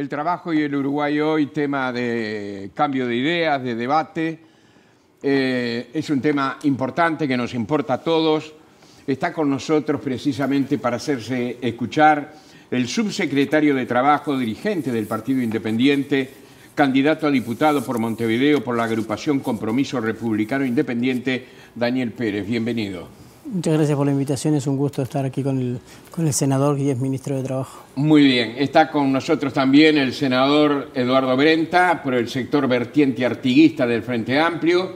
El trabajo y el Uruguay hoy, tema de cambio de ideas, de debate. Es un tema importante que nos importa a todos. Está con nosotros precisamente para hacerse escuchar el subsecretario de Trabajo, dirigente del Partido Independiente, candidato a diputado por Montevideo por la agrupación Compromiso Republicano Independiente, Daniel Pérez. Bienvenido. Muchas gracias por la invitación, es un gusto estar aquí con el senador que es ministro de Trabajo. Muy bien, está con nosotros también el senador Eduardo Brenta, por el sector vertiente artiguista del Frente Amplio,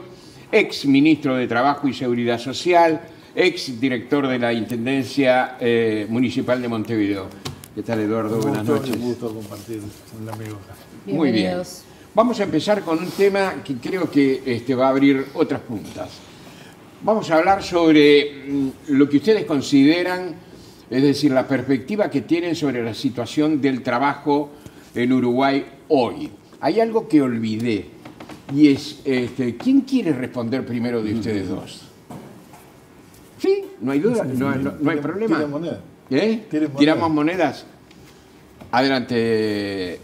ex ministro de Trabajo y Seguridad Social, ex director de la Intendencia Municipal de Montevideo. ¿Qué tal, Eduardo? Buenas noches. Un gusto compartir con el amigo acá. Muy bien. Vamos a empezar con un tema que creo que va a abrir otras puntas. Vamos a hablar sobre lo que ustedes consideran, es decir, la perspectiva que tienen sobre la situación del trabajo en Uruguay hoy. Hay algo que olvidé y es, ¿quién quiere responder primero de ustedes dos? ¿Sí? ¿No hay duda? ¿No hay problema? ¿Tiran moneda? ¿Tiramos monedas? Adelante,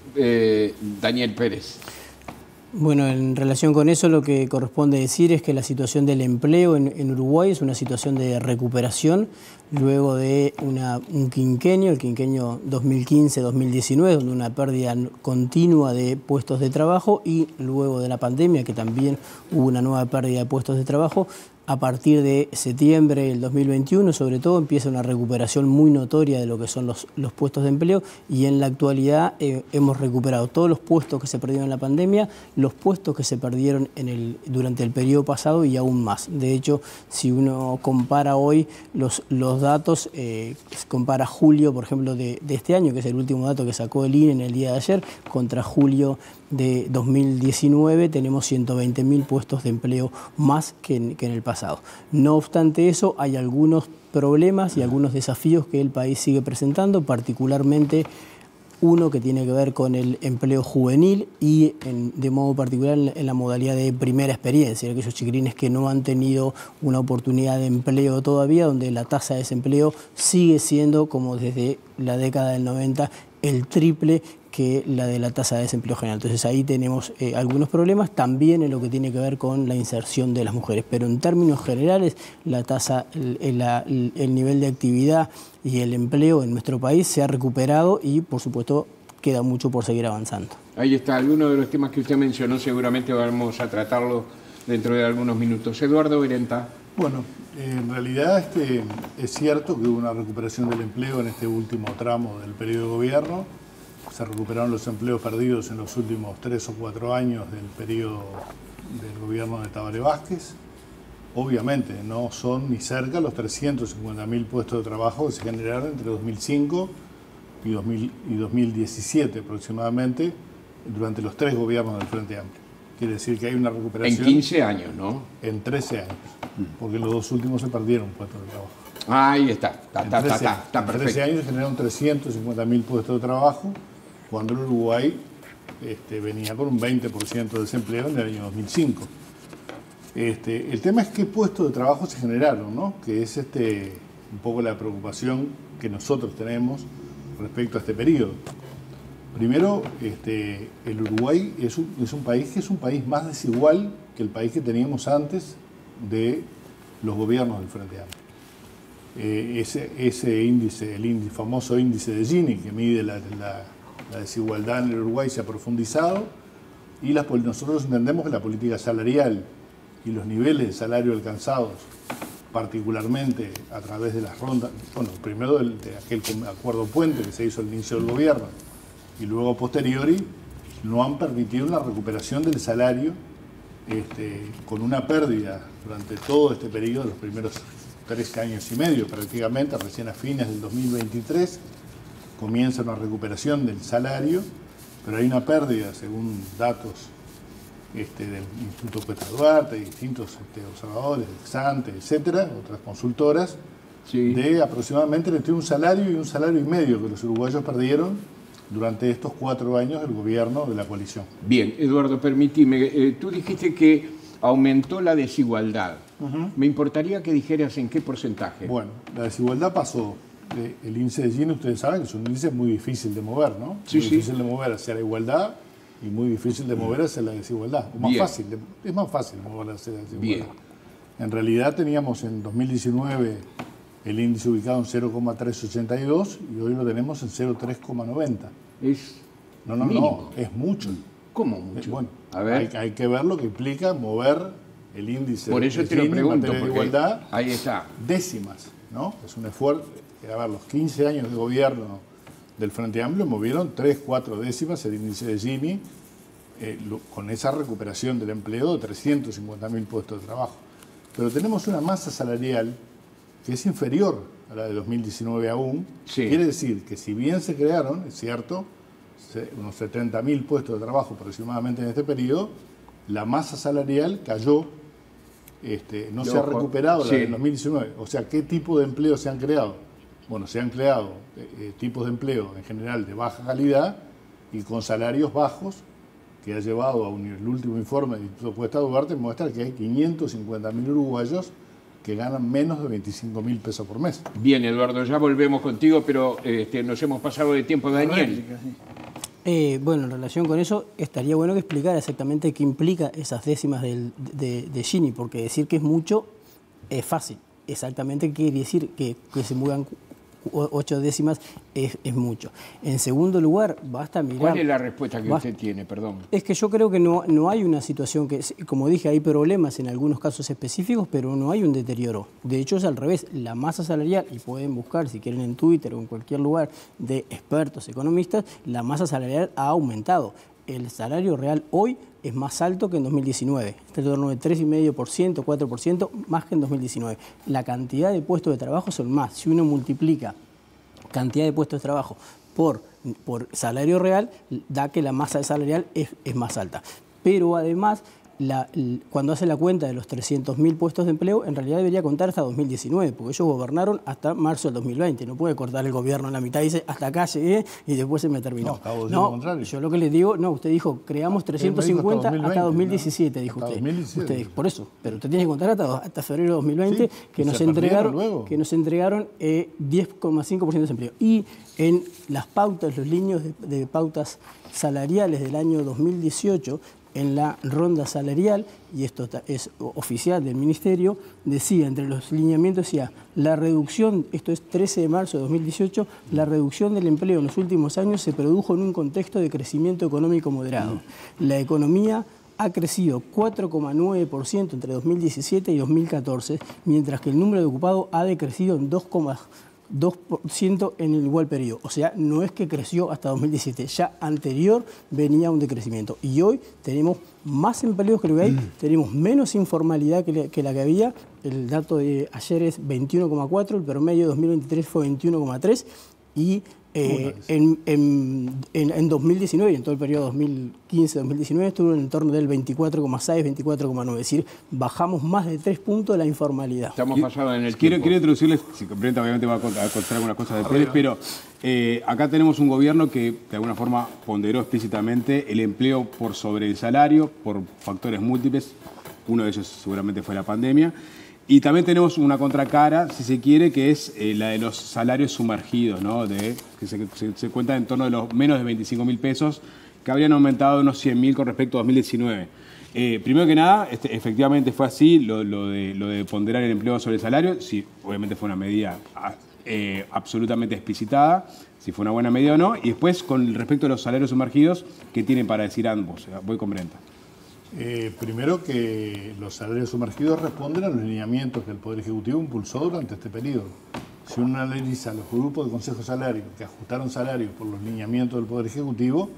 Daniel Pérez. Bueno, en relación con eso lo que corresponde decir es que la situación del empleo en Uruguay es una situación de recuperación luego de un quinquenio, el quinquenio 2015-2019, donde una pérdida continua de puestos de trabajo, y luego de la pandemia, que también hubo una nueva pérdida de puestos de trabajo. A partir de septiembre del 2021, sobre todo, empieza una recuperación muy notoria de lo que son los puestos de empleo, y en la actualidad hemos recuperado todos los puestos que se perdieron en la pandemia, los puestos que se perdieron durante el periodo pasado y aún más. De hecho, si uno compara hoy los datos, compara julio, por ejemplo, de este año, que es el último dato que sacó el INE en el día de ayer, contra julio de 2019, tenemos 120.000 puestos de empleo más que en el pasado. No obstante eso, hay algunos problemas y algunos desafíos que el país sigue presentando, particularmente uno que tiene que ver con el empleo juvenil y de modo particular en la modalidad de primera experiencia, aquellos chiquilines que no han tenido una oportunidad de empleo todavía, donde la tasa de desempleo sigue siendo, como desde la década del 90, el triple que la de la tasa de desempleo general. Entonces ahí tenemos algunos problemas, también en lo que tiene que ver con la inserción de las mujeres. Pero en términos generales, la tasa, el nivel de actividad y el empleo en nuestro país se ha recuperado y, por supuesto, queda mucho por seguir avanzando. Ahí está, alguno de los temas que usted mencionó, seguramente vamos a tratarlo dentro de algunos minutos. Eduardo Brenta. Bueno, en realidad es cierto que hubo una recuperación del empleo en este último tramo del periodo de gobierno. Se recuperaron los empleos perdidos en los últimos 3 o 4 años del periodo del gobierno de Tabaré Vázquez. Obviamente no son ni cerca los 350.000 puestos de trabajo que se generaron entre 2005 y 2017 aproximadamente, durante los 3 gobiernos del Frente Amplio. Quiere decir que hay una recuperación... En 15 años, ¿no? En 13 años, porque los 2 últimos se perdieron puestos de trabajo. Ahí está, está perfecto. En 13 años se generaron 350.000 puestos de trabajo, cuando el Uruguay venía con un 20% de desempleo en el año 2005. El tema es qué puestos de trabajo se generaron, ¿no? Que es un poco la preocupación que nosotros tenemos respecto a este periodo. Primero, el Uruguay es un país que es un país más desigual que el país que teníamos antes de los gobiernos del Frente Amplio. Ese índice, el famoso índice de Gini, que mide la desigualdad en el Uruguay, se ha profundizado, y nosotros entendemos que la política salarial y los niveles de salario alcanzados, particularmente a través de las rondas, bueno, primero de aquel acuerdo puente que se hizo al inicio del gobierno y luego a posteriori, no han permitido una recuperación del salario con una pérdida durante todo este periodo, los primeros 3 años y medio prácticamente, recién a fines del 2023, comienza una recuperación del salario, pero hay una pérdida, según datos del Instituto Petra Duarte, distintos observadores, Exante, etcétera, otras consultoras, sí, de aproximadamente entre un salario y 1,5 salarios que los uruguayos perdieron durante estos 4 años del gobierno de la coalición. Bien, Eduardo, permíteme, tú dijiste que aumentó la desigualdad. Me importaría que dijeras en qué porcentaje. Bueno, la desigualdad pasó el índice de Gini, ustedes saben que es un índice muy difícil de mover, ¿no? Sí, muy difícil de mover hacia la igualdad y muy difícil de mover hacia la desigualdad. Es más fácil mover hacia la desigualdad. Bien. En realidad teníamos en 2019 el índice ubicado en 0,382 y hoy lo tenemos en 0,390. No, es mucho. ¿Cómo mucho? Bueno, a ver. Hay que ver lo que implica mover el índice Por eso de te lo Gini en pregunto, materia de igualdad. Ahí está. Décimas, ¿no? Es un esfuerzo. A ver, los 15 años de gobierno del Frente Amplio movieron 3, 4 décimas el índice de Gini con esa recuperación del empleo de 350.000 puestos de trabajo. Pero tenemos una masa salarial que es inferior a la de 2019 aún. Sí. Quiere decir que si bien se crearon, es cierto, unos 70.000 puestos de trabajo aproximadamente en este periodo, la masa salarial cayó, no se ha recuperado la del 2019. O sea, ¿qué tipo de empleo se han creado? Bueno, se han creado tipos de empleo en general de baja calidad y con salarios bajos, que ha llevado a el último informe del Instituto Cuesta Duarte, muestra que hay 550.000 uruguayos que ganan menos de 25.000 pesos por mes. Bien, Eduardo, ya volvemos contigo, pero nos hemos pasado de tiempo. Daniel. Bueno, en relación con eso, estaría bueno que explicara exactamente qué implica esas décimas de Gini, porque decir que es mucho es fácil. Exactamente qué quiere decir que se muevan 8 décimas es mucho. En segundo lugar, basta mirar... ¿Cuál es la respuesta que usted tiene? Perdón. Es que yo creo que no hay una situación que, como dije, hay problemas en algunos casos específicos, pero no hay un deterioro. De hecho, es al revés. La masa salarial, y pueden buscar, si quieren, en Twitter o en cualquier lugar de expertos, economistas, la masa salarial ha aumentado. El salario real hoy es más alto que en 2019. Está en torno de 3,5%, 4%, más que en 2019. La cantidad de puestos de trabajo son más. Si uno multiplica cantidad de puestos de trabajo por salario real, da que la masa salarial es más alta. Pero además, cuando hace la cuenta de los 300.000 puestos de empleo, en realidad debería contar hasta 2019, porque ellos gobernaron hasta marzo del 2020. No puede cortar el gobierno en la mitad y dice, hasta acá llegué y después se me terminó. No, yo lo que les digo, no, usted dijo, creamos 350 hasta 2017, dijo usted. 2017. Por eso, pero usted tiene que contar hasta febrero de 2020, sí, que nos entregaron 10,5% de desempleo. Y en las pautas, los líneas de pautas salariales del año 2018, en la ronda salarial, y esto es oficial del Ministerio, decía, entre los lineamientos, decía, la reducción, esto es 13 de marzo de 2018, la reducción del empleo en los últimos años se produjo en un contexto de crecimiento económico moderado. La economía ha crecido 4,9% entre 2017 y 2014, mientras que el número de ocupados ha decrecido en 2,2% en el igual periodo. O sea, no es que creció hasta 2017, ya anterior venía un decrecimiento. Y hoy tenemos más empleos que lo que hay, tenemos menos informalidad que la que había. El dato de ayer es 21,4, el promedio de 2023 fue 21,3 y en 2019 y en todo el periodo 2015-2019 estuvo en el entorno del 24,6, 24,9. Es decir, bajamos más de 3 puntos de la informalidad. Estamos pasados en el tiempo. Quiero introducirles, si comprenden, obviamente va a contar algunas cosas de Pérez, pero acá tenemos un gobierno que de alguna forma ponderó explícitamente el empleo por sobre el salario, por factores múltiples. Uno de ellos seguramente fue la pandemia. Y también tenemos una contracara, si se quiere, que es la de los salarios sumergidos, ¿no? Que se cuenta en torno de los menos de 25.000 pesos, que habrían aumentado unos 100.000 con respecto a 2019. Primero que nada, efectivamente fue así, lo de ponderar el empleo sobre el salario. Sí, obviamente fue una medida absolutamente explicitada, si fue una buena medida o no. Y después, con respecto a los salarios sumergidos, ¿qué tienen para decir ambos? Voy con Brenta. Primero que los salarios sumergidos responden a los lineamientos que el Poder Ejecutivo impulsó durante este periodo. Si uno analiza los grupos de Consejo Salario que ajustaron salarios por los lineamientos del Poder Ejecutivo,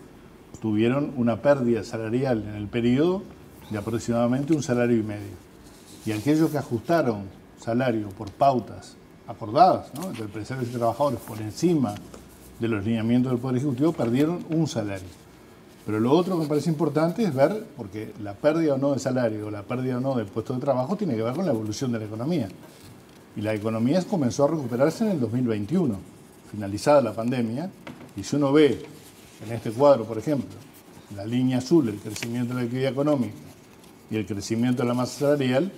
tuvieron una pérdida salarial en el periodo de aproximadamente 1,5 salarios. Y aquellos que ajustaron salario por pautas acordadas, ¿no?, entre empresarios y trabajadores por encima de los lineamientos del Poder Ejecutivo, perdieron 1 salario. Pero lo otro que me parece importante es ver, porque la pérdida o no de salario o la pérdida o no del puesto de trabajo tiene que ver con la evolución de la economía. Y la economía comenzó a recuperarse en el 2021, finalizada la pandemia. Y si uno ve en este cuadro, por ejemplo, la línea azul, el crecimiento de la actividad económica y el crecimiento de la masa salarial,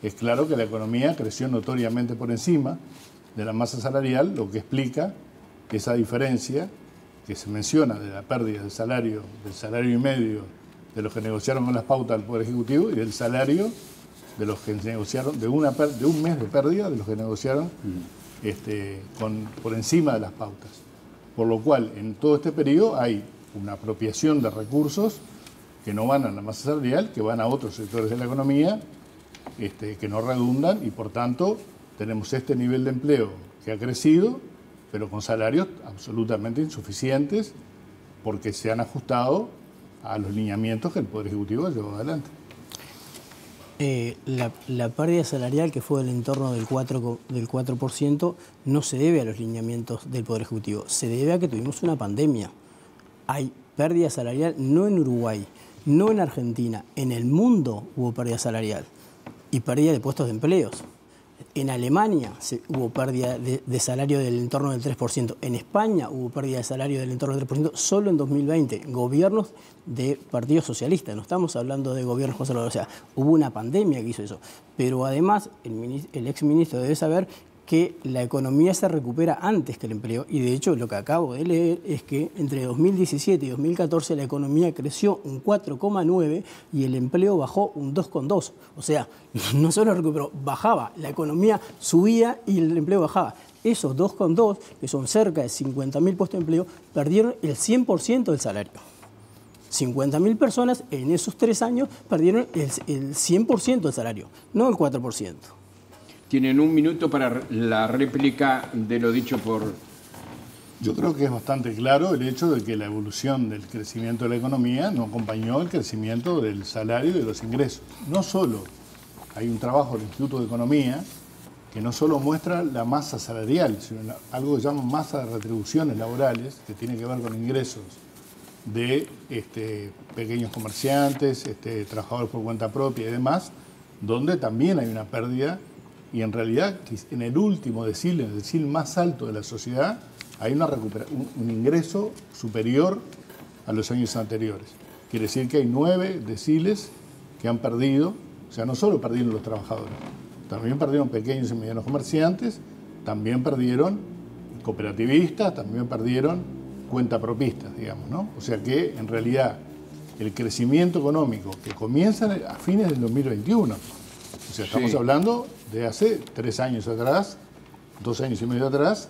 es claro que la economía creció notoriamente por encima. de la masa salarial, lo que explica esa diferencia que se menciona de la pérdida del salario y medio de los que negociaron con las pautas del Poder Ejecutivo y del salario de los que negociaron, de un mes de pérdida de los que negociaron por encima de las pautas. Por lo cual, en todo este periodo hay una apropiación de recursos que no van a la masa salarial, que van a otros sectores de la economía, que no redundan, y por tanto tenemos este nivel de empleo que ha crecido, pero con salarios absolutamente insuficientes porque se han ajustado a los lineamientos que el Poder Ejecutivo ha llevado adelante. La pérdida salarial, que fue del entorno del 4%, no se debe a los lineamientos del Poder Ejecutivo, se debe a que tuvimos una pandemia. Hay pérdida salarial no en Uruguay, no en Argentina, en el mundo hubo pérdida salarial y pérdida de puestos de empleos. En Alemania hubo pérdida de salario del entorno del 3%. En España hubo pérdida de salario del entorno del 3% solo en 2020. Gobiernos de partidos socialistas. No estamos hablando de gobiernos conservadores. O sea, hubo una pandemia que hizo eso. Pero además, el exministro debe saber que la economía se recupera antes que el empleo. Y de hecho, lo que acabo de leer es que entre 2017 y 2014 la economía creció un 4,9 y el empleo bajó un 2,2. O sea, no solo recuperó, bajaba. La economía subía y el empleo bajaba. Esos 2,2, que son cerca de 50.000 puestos de empleo, perdieron el 100% del salario. 50.000 personas en esos 3 años perdieron el 100% del salario, no el 4%. Tienen un minuto para la réplica de lo dicho por... Yo creo que es bastante claro el hecho de que la evolución del crecimiento de la economía no acompañó el crecimiento del salario y de los ingresos. No solo hay un trabajo del Instituto de Economía que no solo muestra la masa salarial, sino algo que llaman masa de retribuciones laborales, que tiene que ver con ingresos de pequeños comerciantes, trabajadores por cuenta propia y demás, donde también hay una pérdida. Y en realidad, en el último decil, en el decil más alto de la sociedad, hay un ingreso superior a los años anteriores. Quiere decir que hay 9 deciles que han perdido, o sea, no solo perdieron los trabajadores, también perdieron pequeños y medianos comerciantes, también perdieron cooperativistas, también perdieron cuentapropistas, digamos, ¿no? O sea que, en realidad, el crecimiento económico que comienza a fines del 2021, o sea, estamos hablando de hace 3 años atrás, 2 años y medio atrás,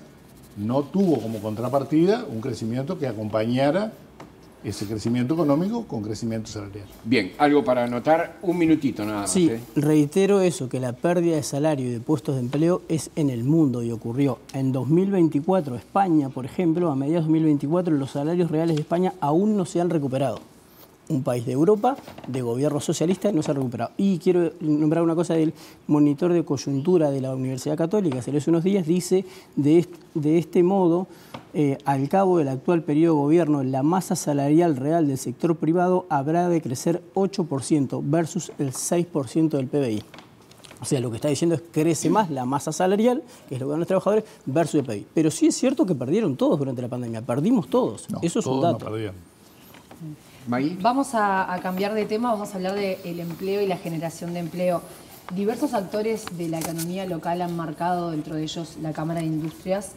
no tuvo como contrapartida un crecimiento que acompañara ese crecimiento económico con crecimiento salarial. Bien, algo para anotar, un minutito nada más. Sí, reitero eso, que la pérdida de salario y de puestos de empleo es en el mundo y ocurrió. En 2024, España, por ejemplo, a mediados de 2024, los salarios reales de España aún no se han recuperado. Un país de Europa, de gobierno socialista, no se ha recuperado. Y quiero nombrar una cosa del monitor de coyuntura de la Universidad Católica, hace unos días, dice de este modo, al cabo del actual periodo de gobierno, la masa salarial real del sector privado habrá de crecer 8% versus el 6% del PBI. O sea, lo que está diciendo es que crece más la masa salarial, que es lo que dan los trabajadores, versus el PBI. Pero sí es cierto que perdieron todos durante la pandemia, perdimos todos. No, eso es un dato. No vamos a cambiar de tema, vamos a hablar del empleo y la generación de empleo. Diversos actores de la economía local han marcado, dentro de ellos la Cámara de Industrias,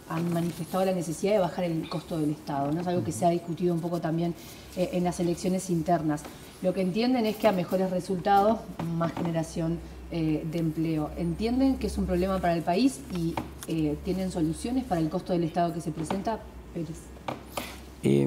han manifestado la necesidad de bajar el costo del Estado, ¿no? Es algo que se ha discutido un poco también en las elecciones internas. Lo que entienden es que a mejores resultados, más generación de empleo. ¿Entienden que es un problema para el país y tienen soluciones para el costo del Estado que se presenta? Pérez.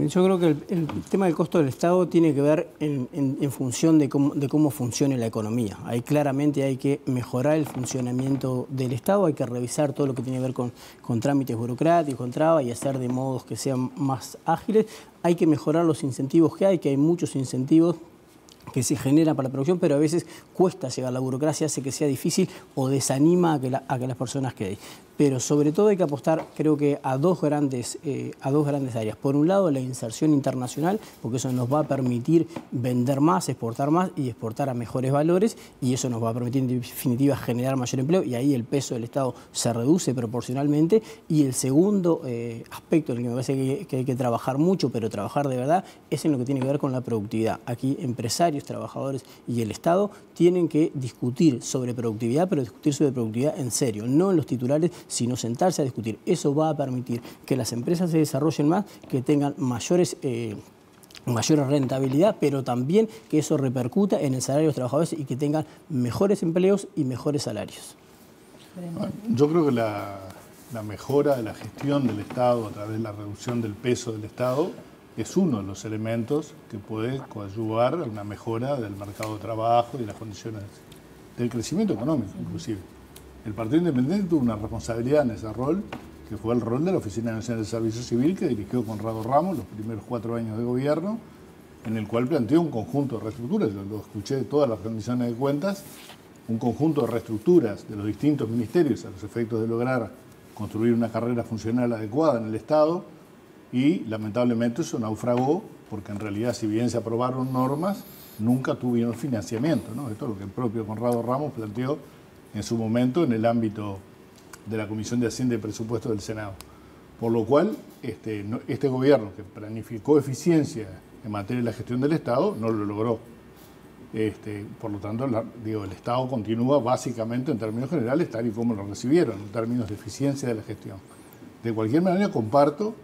Yo creo que el tema del costo del Estado tiene que ver en función de cómo funcione la economía. Ahí claramente hay que mejorar el funcionamiento del Estado, hay que revisar todo lo que tiene que ver con trámites burocráticos, con trabas y hacer de modos que sean más ágiles. Hay que mejorar los incentivos que hay muchos incentivos que se genera para la producción, pero a veces cuesta llegar. La burocracia hace que sea difícil o desanima a que las personas queden. Pero sobre todo hay que apostar, creo que a dos grandes áreas. Por un lado, la inserción internacional, porque eso nos va a permitir vender más, exportar más y exportar a mejores valores, y eso nos va a permitir en definitiva generar mayor empleo, y ahí el peso del Estado se reduce proporcionalmente. Y el segundo aspecto en el que me parece que hay que trabajar mucho, pero trabajar de verdad, es en lo que tiene que ver con la productividad. Aquí empresarios, trabajadores y el Estado tienen que discutir sobre productividad, pero discutir sobre productividad en serio, no en los titulares, sino sentarse a discutir. Eso va a permitir que las empresas se desarrollen más, que tengan mayor rentabilidad, pero también que eso repercuta en el salario de los trabajadores y que tengan mejores empleos y mejores salarios. Yo creo que la mejora de la gestión del Estado a través de la reducción del peso del Estado es uno de los elementos que puede coadyuvar a una mejora del mercado de trabajo y las condiciones del crecimiento económico, inclusive. El Partido Independiente tuvo una responsabilidad en ese rol, que fue el rol de la Oficina Nacional de Servicio Civil, que dirigió Conrado Ramos los primeros 4 años de gobierno, en el cual planteó un conjunto de reestructuras. Yo lo escuché de todas las rendiciones de cuentas, un conjunto de reestructuras de los distintos ministerios a los efectos de lograr construir una carrera funcional adecuada en el Estado, y lamentablemente eso naufragó, porque en realidad, si bien se aprobaron normas, nunca tuvieron financiamiento, ¿no? Esto es lo que el propio Conrado Ramos planteó en su momento en el ámbito de la Comisión de Hacienda y Presupuesto del Senado. Por lo cual, este gobierno, que planificó eficiencia en materia de la gestión del Estado, no lo logró. Por lo tanto, el Estado continúa básicamente, en términos generales, tal y como lo recibieron, en términos de eficiencia de la gestión. De cualquier manera, comparto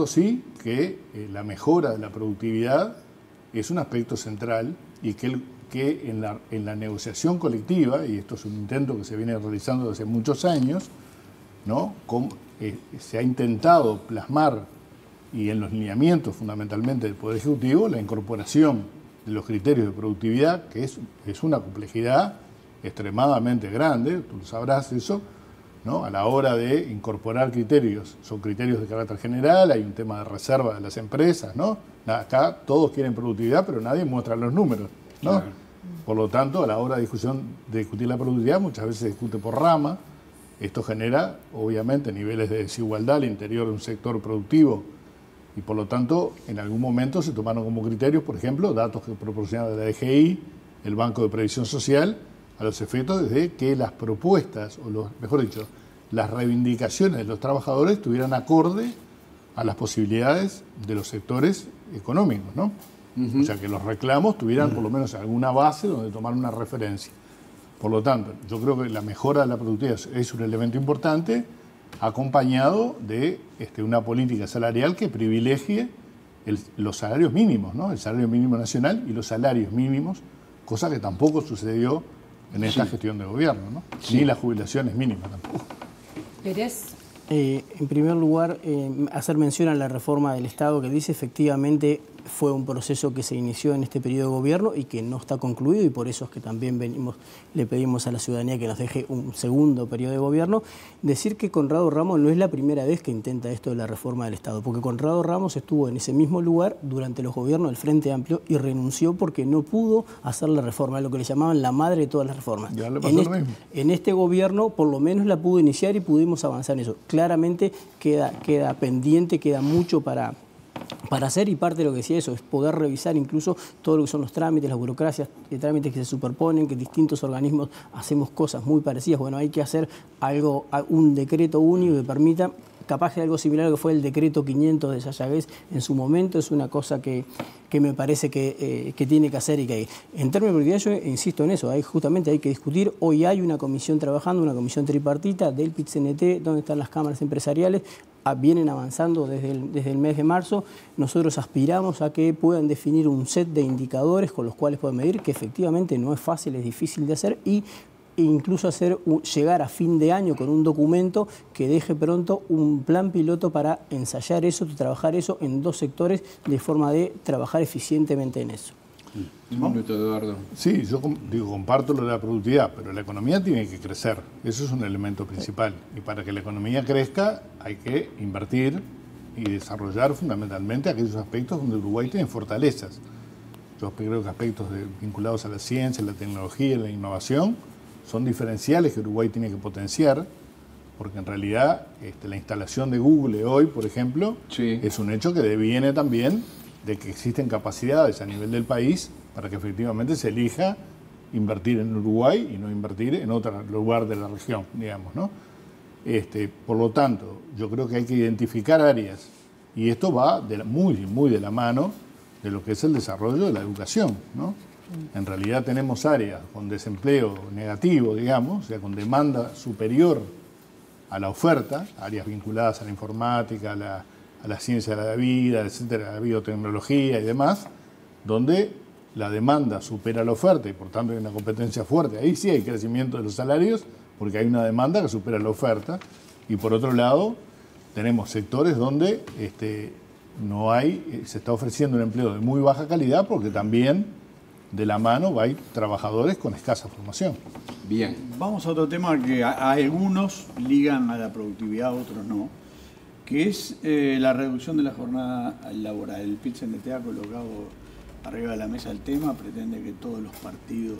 sí que la mejora de la productividad es un aspecto central, y que en la negociación colectiva, y esto es un intento que se viene realizando desde hace muchos años, ¿no? Se ha intentado plasmar, y en los lineamientos fundamentalmente del Poder Ejecutivo, la incorporación de los criterios de productividad, que es una complejidad extremadamente grande, tú lo sabrás eso, ¿no? A la hora de incorporar criterios, son criterios de carácter general, hay un tema de reserva de las empresas, ¿no? Acá todos quieren productividad, pero nadie muestra los números, ¿no? Claro. Por lo tanto, a la hora de discutir la productividad, muchas veces se discute por rama. Esto genera, obviamente, niveles de desigualdad al interior de un sector productivo, y por lo tanto, en algún momento se tomaron como criterios, por ejemplo, datos que proporcionaba la DGI, el Banco de Previsión Social, a los efectos de que las propuestas, mejor dicho, las reivindicaciones de los trabajadores estuvieran acorde a las posibilidades de los sectores económicos, ¿no? O sea, que los reclamos tuvieran por lo menos alguna base donde tomar una referencia. Por lo tanto, yo creo que la mejora de la productividad es un elemento importante, acompañado de una política salarial que privilegie los salarios mínimos, ¿no? El salario mínimo nacional y los salarios mínimos, cosa que tampoco sucedió en esta gestión de gobierno, ¿no? Ni las jubilaciones mínimas tampoco. Pérez. En primer lugar, hacer mención a la reforma del Estado, que dice efectivamente fue un proceso que se inició en este periodo de gobierno y que no está concluido, y por eso es que también le pedimos a la ciudadanía que nos deje un segundo periodo de gobierno. Decir que Conrado Ramos no es la primera vez que intenta esto de la reforma del Estado, porque Conrado Ramos estuvo en ese mismo lugar durante los gobiernos del Frente Amplio y renunció porque no pudo hacer la reforma, lo que le llamaban la madre de todas las reformas. Ya le pasó lo mismo. En este gobierno por lo menos la pudo iniciar y pudimos avanzar en eso. Claramente queda pendiente, queda mucho para hacer, y parte de lo que decía eso es poder revisar incluso todo lo que son los trámites, las burocracias, trámites que se superponen, que distintos organismos hacemos cosas muy parecidas. Bueno, hay que hacer un decreto único que permita, capaz de algo similar a lo que fue el decreto 500 de Sayagués en su momento. Es una cosa que me parece que tiene que hacer, y que en términos de productividad yo insisto en eso, justamente hay que discutir. Hoy hay una comisión trabajando, una comisión tripartita del PIT-CNT, donde están las cámaras empresariales, vienen avanzando desde el mes de marzo. Nosotros aspiramos a que puedan definir un set de indicadores con los cuales pueden medir, que efectivamente no es fácil, es difícil de hacer, e incluso llegar a fin de año con un documento que deje pronto un plan piloto para ensayar eso, trabajar eso en 2 sectores, de forma de trabajar eficientemente en eso. Un minuto, Eduardo. Sí, yo comparto lo de la productividad, pero la economía tiene que crecer. Eso es un elemento principal. Y para que la economía crezca hay que invertir y desarrollar fundamentalmente aquellos aspectos donde Uruguay tiene fortalezas. Yo creo que aspectos vinculados a la ciencia, la tecnología y la innovación son diferenciales que Uruguay tiene que potenciar, porque en realidad la instalación de Google hoy, por ejemplo, es un hecho que deviene también de que existen capacidades a nivel del país para que efectivamente se elija invertir en Uruguay y no invertir en otro lugar de la región, digamos, ¿no? Por lo tanto, yo creo que hay que identificar áreas, y esto va muy de la mano de lo que es el desarrollo de la educación, ¿no? En realidad tenemos áreas con desempleo negativo, digamos, o sea, con demanda superior a la oferta, áreas vinculadas a la informática, a la ciencia de la vida, etcétera, a la biotecnología y demás, donde la demanda supera la oferta y por tanto hay una competencia fuerte. Ahí sí hay crecimiento de los salarios porque hay una demanda que supera la oferta. Y por otro lado, tenemos sectores donde se está ofreciendo un empleo de muy baja calidad porque también de la mano hay trabajadores con escasa formación. Bien. Vamos a otro tema que a algunos ligan a la productividad, otros no, que es la reducción de la jornada laboral. El PIT-CNT ha colocado arriba de la mesa el tema, pretende que todos los partidos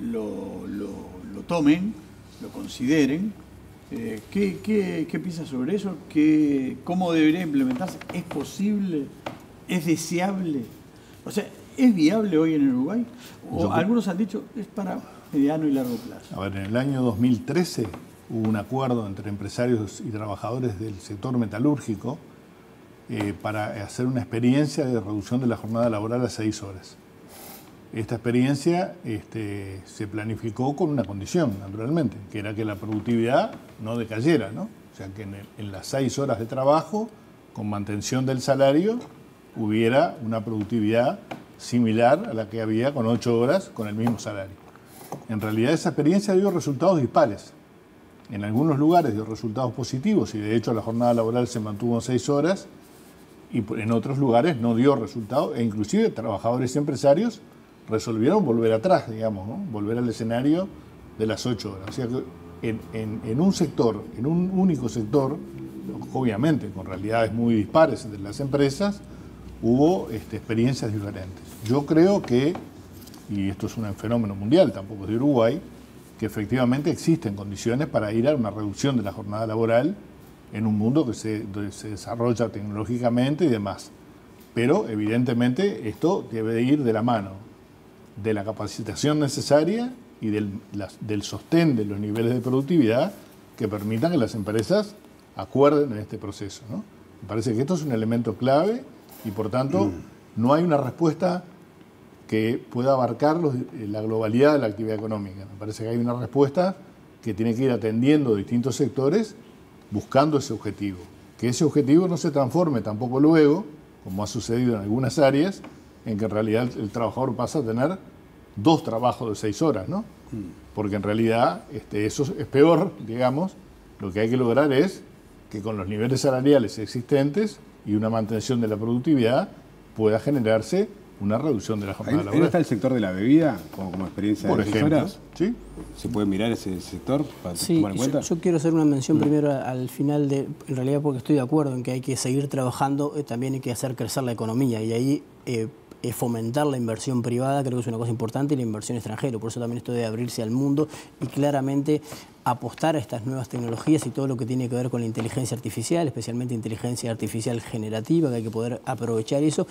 lo tomen, lo consideren. ¿Qué piensa sobre eso? ¿Cómo debería implementarse? ¿Es posible? ¿Es deseable? O sea, ¿es viable hoy en Uruguay? Algunos han dicho es para mediano y largo plazo. A ver, en el año 2013 hubo un acuerdo entre empresarios y trabajadores del sector metalúrgico para hacer una experiencia de reducción de la jornada laboral a 6 horas. Esta experiencia se planificó con una condición, naturalmente, que era que la productividad no decayera, ¿no? O sea, que en las 6 horas de trabajo, con mantención del salario, hubiera una productividad similar a la que había con 8 horas con el mismo salario. En realidad esa experiencia dio resultados dispares. En algunos lugares dio resultados positivos y de hecho la jornada laboral se mantuvo en 6 horas y en otros lugares no dio resultados e inclusive trabajadores y empresarios resolvieron volver atrás, digamos, ¿no? Volver al escenario de las 8 horas. O sea que en un sector, en un único sector, obviamente con realidades muy dispares entre las empresas, hubo experiencias diferentes. Yo creo que, y esto es un fenómeno mundial, tampoco es de Uruguay, que efectivamente existen condiciones para ir a una reducción de la jornada laboral en un mundo que se desarrolla tecnológicamente y demás. Pero evidentemente esto debe ir de la mano de la capacitación necesaria y del sostén de los niveles de productividad que permitan que las empresas acuerden en este proceso, ¿no? Me parece que esto es un elemento clave y por tanto no hay una respuesta que pueda abarcar la globalidad de la actividad económica. Me parece que hay una respuesta que tiene que ir atendiendo distintos sectores buscando ese objetivo. Que ese objetivo no se transforme tampoco luego, como ha sucedido en algunas áreas, en que en realidad el trabajador pasa a tener 2 trabajos de 6 horas, ¿no? Porque en realidad eso es peor, digamos. Lo que hay que lograr es que con los niveles salariales existentes y una mantención de la productividad pueda generarse una reducción de la jornada laboral. ¿Ahí está el sector de la bebida como experiencia por de 6 ejemplo, horas? ¿sí? ¿Se puede mirar ese sector para Sí, tomar en cuenta? yo quiero hacer una mención primero al final, en realidad porque estoy de acuerdo en que hay que seguir trabajando, también hay que hacer crecer la economía y ahí fomentar la inversión privada creo que es una cosa importante y la inversión extranjera, por eso también esto de abrirse al mundo y claramente apostar a estas nuevas tecnologías y todo lo que tiene que ver con la inteligencia artificial, especialmente inteligencia artificial generativa, que hay que poder aprovechar eso,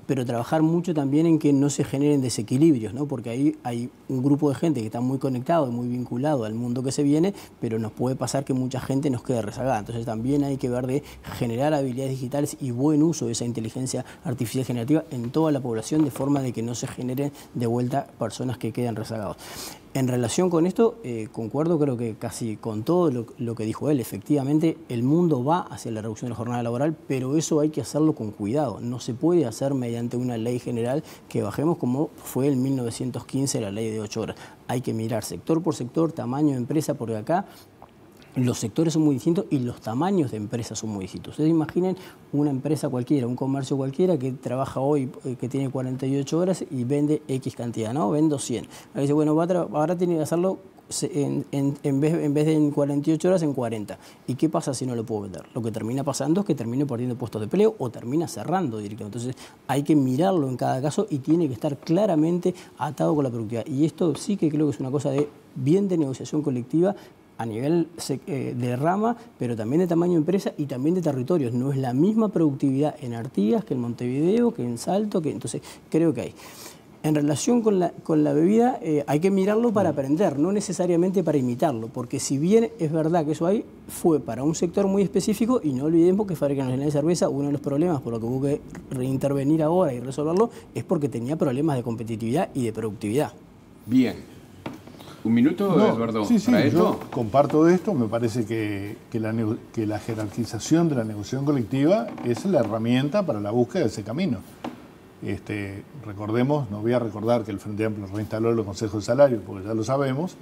pero trabajar mucho también en que no se generen desequilibrios, ¿no? Porque ahí hay un grupo de gente que está muy conectado y muy vinculado al mundo que se viene, pero nos puede pasar que mucha gente nos quede rezagada. Entonces también hay que ver de generar habilidades digitales y buen uso de esa inteligencia artificial generativa en toda la población, de forma de que no se generen de vuelta personas que queden rezagados. En relación con esto, concuerdo creo que casi con todo lo que dijo él. Efectivamente, el mundo va hacia la reducción de la jornada laboral, pero eso hay que hacerlo con cuidado. No se puede hacer mediante una ley general que bajemos como fue en 1915 la ley de 8 horas. Hay que mirar sector por sector, tamaño de empresa, porque acá los sectores son muy distintos y los tamaños de empresas son muy distintos. Ustedes imaginen una empresa cualquiera, un comercio cualquiera que trabaja hoy, que tiene 48 horas y vende X cantidad, ¿no? Vendo 100. Ahí dice, bueno, ahora tiene que hacerlo en vez de en 48 horas, en 40. ¿Y qué pasa si no lo puedo vender? Lo que termina pasando es que termine perdiendo puestos de empleo o termina cerrando directamente. Entonces hay que mirarlo en cada caso y tiene que estar claramente atado con la productividad. Y esto sí que creo que es una cosa de bien de negociación colectiva, a nivel de rama, pero también de tamaño de empresa y también de territorios. No es la misma productividad en Artigas que en Montevideo, que en Salto, entonces creo que hay. En relación con la bebida, hay que mirarlo para aprender, no necesariamente para imitarlo, porque si bien es verdad que eso fue para un sector muy específico, y no olvidemos que Fábrica Nacional de Cerveza, uno de los problemas por lo que hubo que reintervenir ahora y resolverlo, es porque tenía problemas de competitividad y de productividad. Bien. ¿Un minuto, No, Eduardo? sí, ¿Para esto? yo comparto esto. Me parece que la jerarquización de la negociación colectiva es la herramienta para la búsqueda de ese camino. Recordemos, no voy a recordar que el Frente Amplio reinstaló los consejos de salario, porque ya lo sabemos,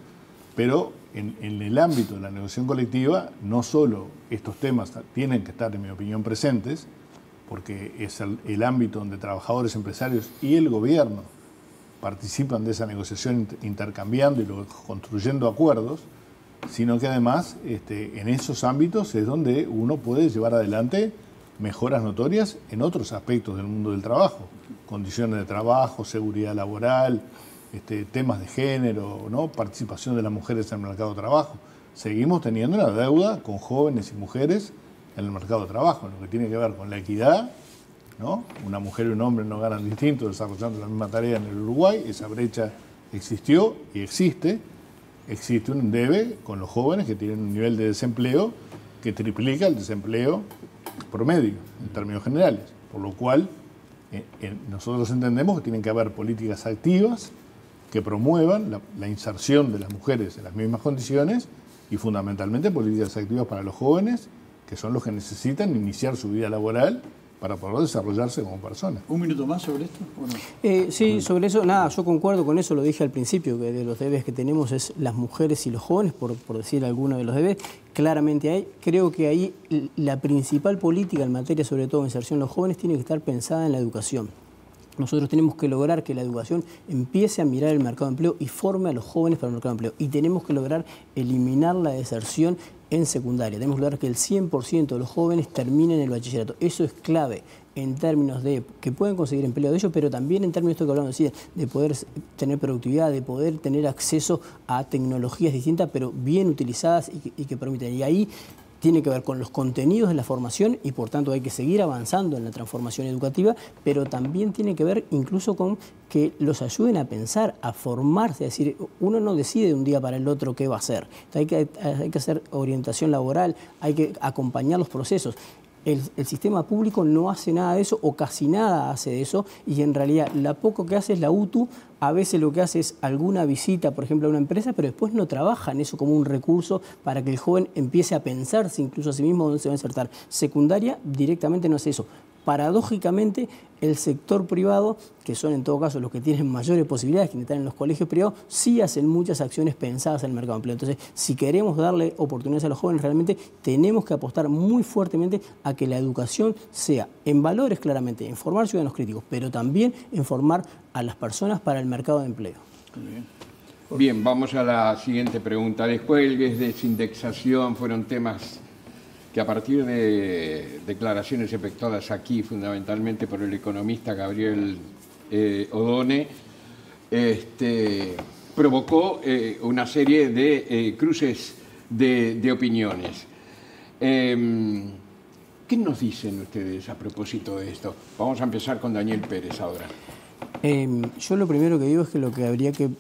pero en el ámbito de la negociación colectiva, no solo estos temas tienen que estar, en mi opinión, presentes, porque es el ámbito donde trabajadores, empresarios y el gobierno participan de esa negociación intercambiando y construyendo acuerdos, sino que además en esos ámbitos es donde uno puede llevar adelante mejoras notorias en otros aspectos del mundo del trabajo, condiciones de trabajo, seguridad laboral, temas de género, ¿no? Participación de las mujeres en el mercado de trabajo. Seguimos teniendo una deuda con jóvenes y mujeres en el mercado de trabajo, en lo que tiene que ver con la equidad, ¿no? Una mujer y un hombre no ganan distinto desarrollando la misma tarea en el Uruguay. Esa brecha existió y existe. Existe un debe con los jóvenes que tienen un nivel de desempleo que triplica el desempleo promedio en términos generales. Por lo cual, nosotros entendemos que tienen que haber políticas activas que promuevan la inserción de las mujeres en las mismas condiciones y fundamentalmente políticas activas para los jóvenes, que son los que necesitan iniciar su vida laboral para poder desarrollarse como persona. ¿Un minuto más sobre esto o no? Sí, sobre eso, nada, yo concuerdo con eso, lo dije al principio, que de los debes que tenemos es las mujeres y los jóvenes, por decir alguno de los debes, claramente hay. Creo que ahí la principal política en materia, sobre todo de inserción de los jóvenes, tiene que estar pensada en la educación. Nosotros tenemos que lograr que la educación empiece a mirar el mercado de empleo y forme a los jóvenes para el mercado de empleo. Y tenemos que lograr eliminar la deserción en secundaria. Tenemos que lograr que el 100% de los jóvenes terminen el bachillerato. Eso es clave en términos de que pueden conseguir empleo de ellos, pero también en términos de esto que hablamos de poder tener productividad, de poder tener acceso a tecnologías distintas, pero bien utilizadas y que permiten. Y ahí tiene que ver con los contenidos de la formación y por tanto hay que seguir avanzando en la transformación educativa, pero también tiene que ver incluso con que los ayuden a pensar, a formarse, es decir, uno no decide de un día para el otro qué va a hacer. Entonces hay que hacer orientación laboral, hay que acompañar los procesos. El sistema público no hace nada de eso o casi nada hace de eso y en realidad lo poco que hace es la UTU. A veces lo que hace es alguna visita, por ejemplo, a una empresa, pero después no trabaja en eso como un recurso para que el joven empiece a pensarse incluso a sí mismo dónde se va a insertar. Secundaria directamente no hace eso. Paradójicamente, el sector privado, que son en todo caso los que tienen mayores posibilidades, quienes están en los colegios privados, sí hacen muchas acciones pensadas en el mercado de empleo. Entonces, si queremos darle oportunidades a los jóvenes, realmente tenemos que apostar muy fuertemente a que la educación sea en valores claramente, en formar ciudadanos críticos, pero también en formar a las personas para el mercado de empleo. Bien, vamos a la siguiente pregunta. Descuelgues, desindexación, fueron temas que a partir de declaraciones efectuadas aquí, fundamentalmente por el economista Gabriel Odone, provocó una serie de cruces de opiniones. ¿Qué nos dicen ustedes a propósito de esto? Vamos a empezar con Daniel Pérez ahora. Yo lo primero que digo es que lo que habría que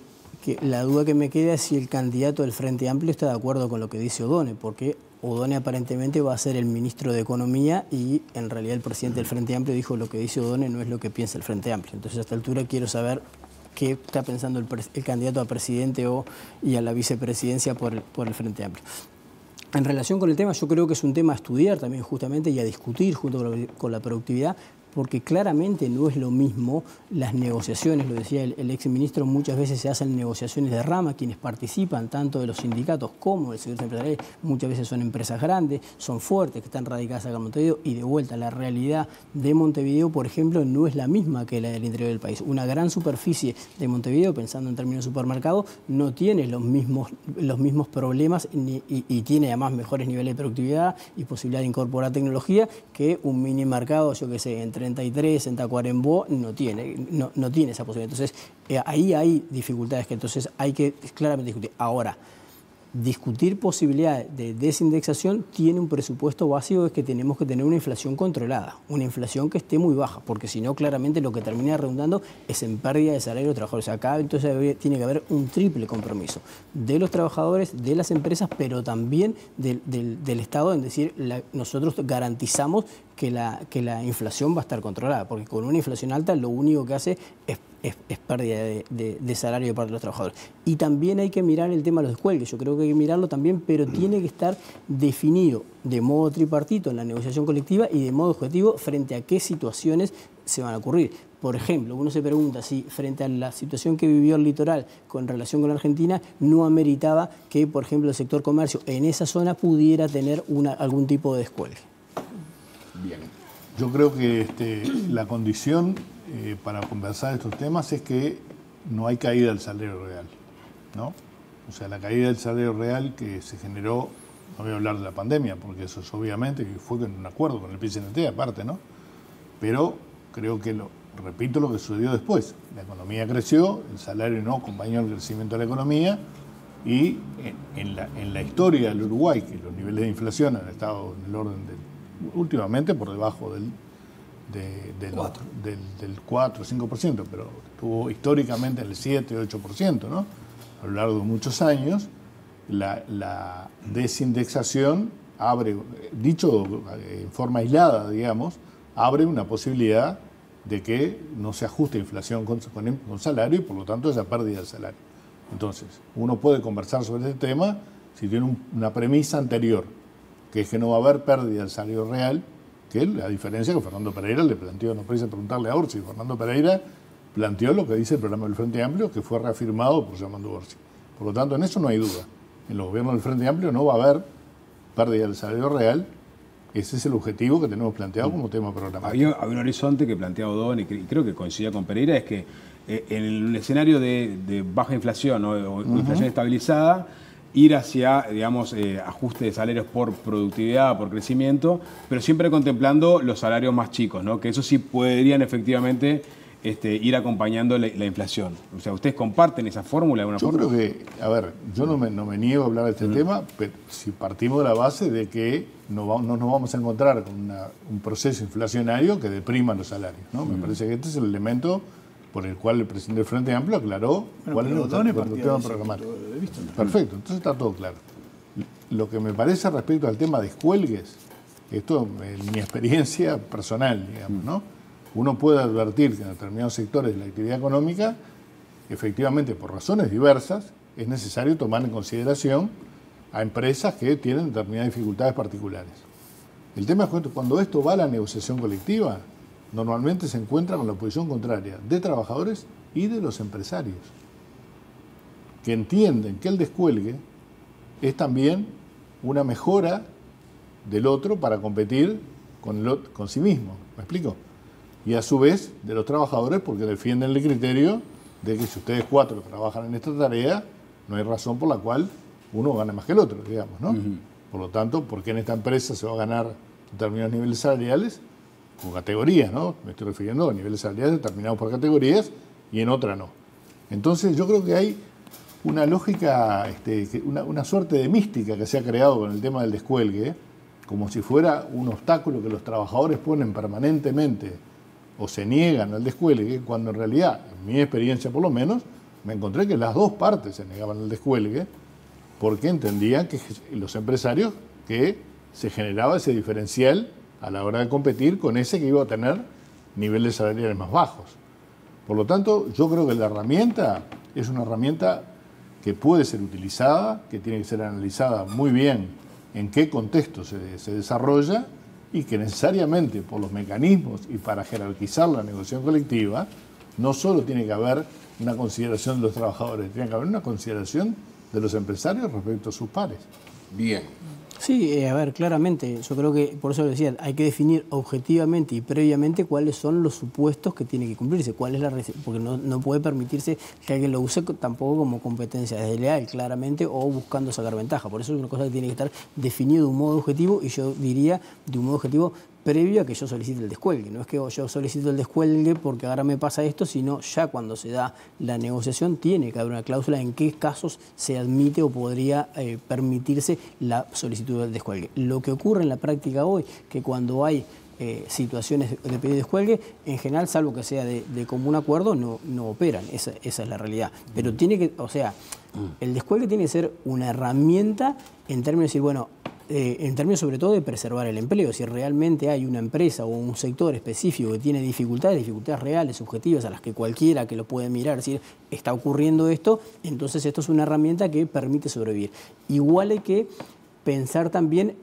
la duda que me queda es si el candidato del Frente Amplio está de acuerdo con lo que dice Odone, porque Odone aparentemente va a ser el ministro de Economía y en realidad el presidente del Frente Amplio dijo lo que dice Odone no es lo que piensa el Frente Amplio. Entonces a esta altura quiero saber qué está pensando el candidato a presidente y a la vicepresidencia por el Frente Amplio. En relación con el tema, yo creo que es un tema a estudiar también justamente y a discutir junto con la productividad, porque claramente no es lo mismo las negociaciones, lo decía el exministro, muchas veces se hacen negociaciones de rama, quienes participan tanto de los sindicatos como del sector empresarial, muchas veces son empresas grandes, son fuertes, que están radicadas acá en Montevideo, y de vuelta la realidad de Montevideo, por ejemplo, no es la misma que la del interior del país. Una gran superficie de Montevideo, pensando en términos de supermercado, no tiene los mismos problemas y tiene además mejores niveles de productividad y posibilidad de incorporar tecnología que un mini mercado, yo qué sé, en 33, en Tacuarembó, no tiene esa posibilidad. Entonces, ahí hay dificultades que entonces hay que claramente discutir. Ahora, discutir posibilidades de desindexación tiene un presupuesto básico, es que tenemos que tener una inflación controlada, una inflación que esté muy baja, porque si no, claramente lo que termina redundando es en pérdida de salario de los trabajadores. Acá entonces tiene que haber un triple compromiso de los trabajadores, de las empresas, pero también del Estado, en decir, nosotros garantizamos que la inflación va a estar controlada, porque con una inflación alta lo único que hace es pérdida de salario de parte de los trabajadores. Y también hay que mirar el tema de los descuelgues, yo creo que hay que mirarlo también, pero tiene que estar definido de modo tripartito en la negociación colectiva y de modo objetivo frente a qué situaciones se van a ocurrir. Por ejemplo, uno se pregunta si frente a la situación que vivió el litoral con relación con la Argentina, no ameritaba que, por ejemplo, el sector comercio en esa zona pudiera tener algún tipo de descuelgue. Bien. Yo creo que la condición para conversar estos temas es que no hay caída del salario real, ¿no? O sea, la caída del salario real que se generó, no voy a hablar de la pandemia, porque eso es obviamente que fue con un acuerdo con el PCNT aparte, ¿no? Pero creo que, repito lo que sucedió después. La economía creció, el salario no acompañó el crecimiento de la economía y en la historia del Uruguay, que los niveles de inflación han estado en el orden últimamente por debajo del 4 o 5%, pero estuvo históricamente en el 7 o 8%, ¿no? A lo largo de muchos años, la desindexación abre, dicho en forma aislada, digamos, abre una posibilidad de que no se ajuste inflación con salario y por lo tanto esa pérdida del salario. Entonces, uno puede conversar sobre este tema si tiene una premisa anterior, que es que no va a haber pérdida del salario real, que es la diferencia que Fernando Pereira le planteó, no parece preguntarle a Orsi, Fernando Pereira planteó lo que dice el programa del Frente Amplio, que fue reafirmado por Yamandú Orsi. Por lo tanto, en eso no hay duda. En los gobiernos del Frente Amplio no va a haber pérdida del salario real. Ese es el objetivo que tenemos planteado como tema programático. Había un horizonte que planteaba O'Donnell y creo que coincidía con Pereira, es que en el escenario de baja inflación o inflación estabilizada, ir hacia, digamos, ajuste de salarios por productividad, por crecimiento, pero siempre contemplando los salarios más chicos, ¿no? Que eso sí podrían efectivamente ir acompañando la inflación. O sea, ¿ustedes comparten esa fórmula de alguna forma? Yo creo que, a ver, yo no me niego a hablar de este tema, pero si partimos de la base de que no nos vamos a encontrar con un proceso inflacionario que deprima los salarios, ¿no? Me parece que este es el elemento por el cual el presidente del Frente Amplio aclaró cuál es el tema programático. Perfecto, entonces está todo claro. Lo que me parece respecto al tema de descuelgues, esto es mi experiencia personal, digamos, ¿no? Uno puede advertir que en determinados sectores de la actividad económica, efectivamente, por razones diversas, es necesario tomar en consideración a empresas que tienen determinadas dificultades particulares. El tema es que cuando esto va a la negociación colectiva, normalmente se encuentra con la posición contraria de trabajadores y de los empresarios, que entienden que el descuelgue es también una mejora del otro para competir con sí mismo. ¿Me explico? Y a su vez de los trabajadores, porque defienden el criterio de que si ustedes 4 trabajan en esta tarea, no hay razón por la cual uno gane más que el otro, digamos, ¿no? Por lo tanto, ¿por qué en esta empresa se va a ganar determinados niveles salariales? Con categorías, ¿no? Me estoy refiriendo a niveles salariales determinados por categorías y en otra no. Entonces yo creo que hay una lógica, una suerte de mística que se ha creado con el tema del descuelgue, como si fuera un obstáculo que los trabajadores ponen permanentemente o se niegan al descuelgue, cuando en realidad, en mi experiencia por lo menos, me encontré que las dos partes se negaban al descuelgue porque entendían que los empresarios que se generaba ese diferencial a la hora de competir con ese que iba a tener niveles salariales más bajos. Por lo tanto, yo creo que la herramienta es una herramienta que puede ser utilizada, que tiene que ser analizada muy bien en qué contexto se desarrolla y que necesariamente por los mecanismos y para jerarquizar la negociación colectiva, no solo tiene que haber una consideración de los trabajadores, tiene que haber una consideración de los empresarios respecto a sus pares. Bien. Sí, a ver, claramente, yo creo que, por eso lo decía, hay que definir objetivamente y previamente cuáles son los supuestos que tiene que cumplirse, cuál es porque no puede permitirse que alguien lo use tampoco como competencia desleal, claramente, o buscando sacar ventaja. Por eso es una cosa que tiene que estar definido de un modo objetivo, y yo diría de un modo objetivo previo a que yo solicite el descuelgue. No es que yo solicito el descuelgue porque ahora me pasa esto, sino ya cuando se da la negociación tiene que haber una cláusula en qué casos se admite o podría permitirse la solicitud del descuelgue. Lo que ocurre en la práctica hoy, que cuando hay situaciones de pedido de descuelgue, en general, salvo que sea de común acuerdo, no operan. Esa es la realidad. Pero tiene que, o sea, el descuelgue tiene que ser una herramienta en términos de decir, bueno, en términos sobre todo de preservar el empleo. Si realmente hay una empresa o un sector específico que tiene dificultades reales, subjetivas, a las que cualquiera que lo puede mirar, es decir, está ocurriendo esto, entonces esto es una herramienta que permite sobrevivir. Igual hay que pensar también,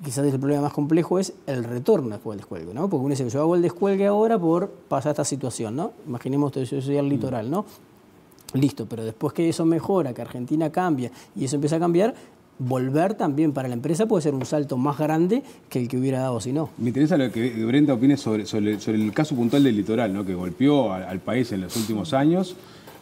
quizás el problema más complejo es el retorno después del descuelgue, ¿no? Porque uno dice, yo hago el descuelgue ahora por pasar esta situación, ¿no? Imaginemos que yo soy al litoral, ¿no? Listo, pero después que eso mejora, que Argentina cambia y eso empieza a cambiar, volver también para la empresa puede ser un salto más grande que el que hubiera dado si no. Me interesa lo que Brenda opine sobre el caso puntual del litoral, ¿no? Que golpeó al país en los últimos años.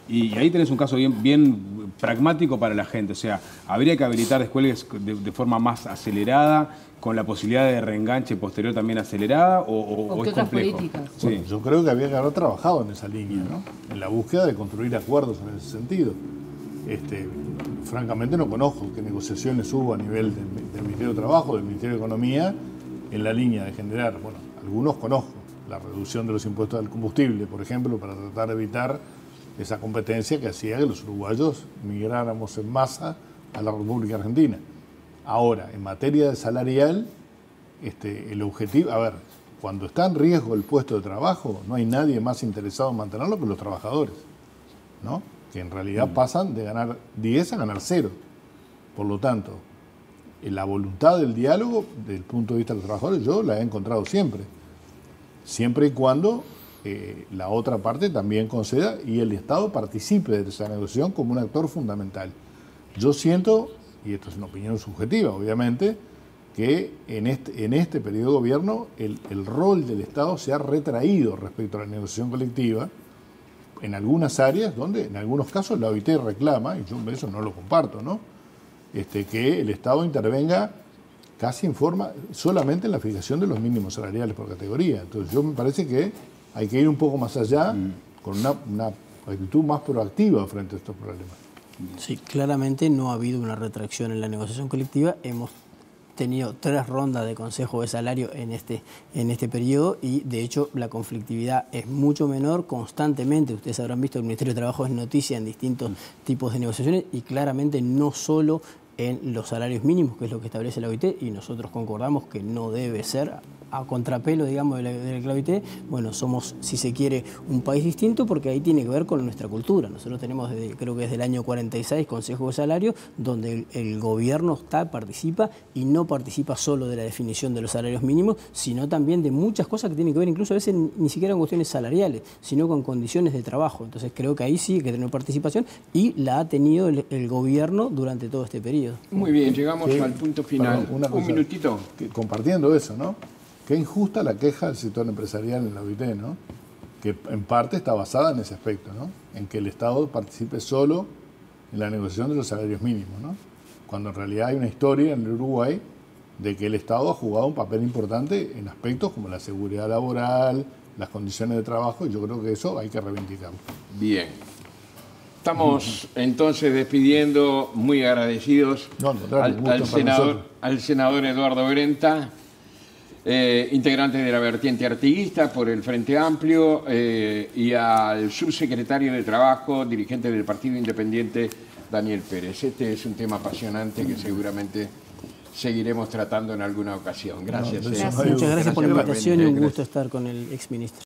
Y ahí tenés un caso bien pragmático para la gente. O sea, habría que habilitar descuelgues de forma más acelerada, con la posibilidad de reenganche posterior también acelerada, o es complejo. Sí. Bueno, yo creo que había que haber trabajado en esa línea, ¿no? En la búsqueda de construir acuerdos en ese sentido. Francamente no conozco qué negociaciones hubo a nivel del Ministerio de Trabajo, del Ministerio de Economía, en la línea de generar, bueno, algunos conozco, la reducción de los impuestos al combustible, por ejemplo, para tratar de evitar esa competencia que hacía que los uruguayos migráramos en masa a la República Argentina. Ahora, en materia salarial, el objetivo, a ver, cuando está en riesgo el puesto de trabajo, no hay nadie más interesado en mantenerlo que los trabajadores, ¿no? Que en realidad pasan de ganar 10 a ganar 0. Por lo tanto, la voluntad del diálogo, desde el punto de vista de los trabajadores, yo la he encontrado siempre. Siempre y cuando la otra parte también conceda y el Estado participe de esa negociación como un actor fundamental. Yo siento, y esto es una opinión subjetiva, obviamente, que en este periodo de gobierno el rol del Estado se ha retraído respecto a la negociación colectiva, en algunas áreas donde en algunos casos la OIT reclama, y yo eso no lo comparto, ¿no? Que el Estado intervenga casi en forma solamente en la fijación de los mínimos salariales por categoría. Entonces yo me parece que hay que ir un poco más allá con una actitud más proactiva frente a estos problemas. Sí, claramente no ha habido una retracción en la negociación colectiva. Hemos tenido 3 rondas de consejo de salario en este periodo y de hecho la conflictividad es mucho menor constantemente. Ustedes habrán visto que el Ministerio de Trabajo es noticia en distintos tipos de negociaciones y claramente no solo en los salarios mínimos, que es lo que establece la OIT, y nosotros concordamos que no debe ser a contrapelo, digamos, de la OIT. Bueno, somos, si se quiere, un país distinto porque ahí tiene que ver con nuestra cultura. Nosotros tenemos, creo que desde el año 46, Consejo de Salario, donde el gobierno participa y no participa solo de la definición de los salarios mínimos, sino también de muchas cosas que tienen que ver, incluso a veces ni siquiera con cuestiones salariales, sino con condiciones de trabajo. Entonces creo que ahí sí hay que tener participación y la ha tenido el gobierno durante todo este periodo. Muy bien, llegamos al punto final. Un minutito. Compartiendo eso, ¿no? Qué injusta la queja del sector empresarial en la OIT, ¿no? Que en parte está basada en ese aspecto, ¿no? En que el Estado participe solo en la negociación de los salarios mínimos, ¿no? Cuando en realidad hay una historia en el Uruguay de que el Estado ha jugado un papel importante en aspectos como la seguridad laboral, las condiciones de trabajo, y yo creo que eso hay que reivindicarlo. Bien. Estamos entonces despidiendo, muy agradecidos al senador Eduardo Brenta, integrante de la vertiente artiguista por el Frente Amplio, y al subsecretario de Trabajo, dirigente del Partido Independiente, Daniel Pérez. Este es un tema apasionante que seguramente seguiremos tratando en alguna ocasión. Gracias. Muchas gracias por la invitación y un gusto estar con el exministro.